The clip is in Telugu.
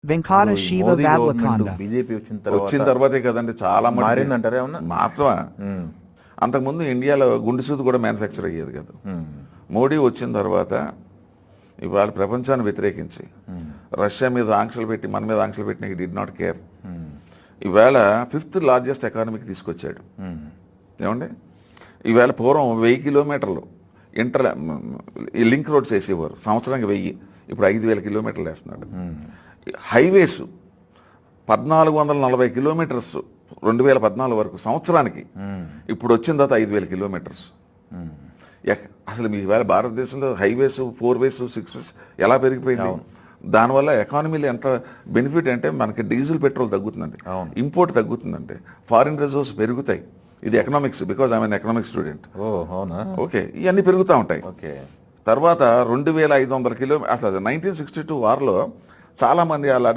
Venkata Shiva Vavlakonda. బీజేపీ వచ్చిన తర్వాతే కదండి చాలా మారిందంటారా ఏమన్నా? మాత్రమా అంతకుముందు ఇండియాలో గుండె సూది కూడా మ్యానుఫ్యాక్చర్ అయ్యేది కదా. మోడీ వచ్చిన తర్వాత ఇవాళ ప్రపంచాన్ని వ్యతిరేకించి రష్యా మీద ఆంక్షలు పెట్టి మన మీద ఆంక్షలు పెట్టి డిడ్ నాట్ కేర్. ఈవేళ 5th లార్జెస్ట్ ఎకానమీకి తీసుకొచ్చాడు. ఏమండి ఈవేళ పూర్వం 1000 కిలోమీటర్లు లింక్ రోడ్స్ వేసేవారు, సంవత్సరానికి 1000, ఇప్పుడు 5000 కిలోమీటర్లు వేస్తున్నాడు. హైవేస్ 1440 కిలోమీటర్స్ 2014 వరకు సంవత్సరానికి, ఇప్పుడు వచ్చిన తర్వాత 5000 కిలోమీటర్స్. అసలు మీ వేళ భారతదేశంలో హైవేస్ 4 వేస్ 6 వేస్ ఎలా పెరిగిపోయింది. దానివల్ల ఎకానమీలో ఎంత బెనిఫిట్ అంటే మనకి డీజిల్ పెట్రోల్ తగ్గుతుందండి, ఇంపోర్ట్ తగ్గుతుందంటే, ఫారిన్ రిజర్వ్స్ పెరుగుతాయి. ఇది economics, because I'm economics student. Okay, ఇవన్నీ పెరుగుతూ ఉంటాయి. తర్వాత 2500 కిలోమీటర్ అసలు 1962 వార్లో చాలా మంది అలా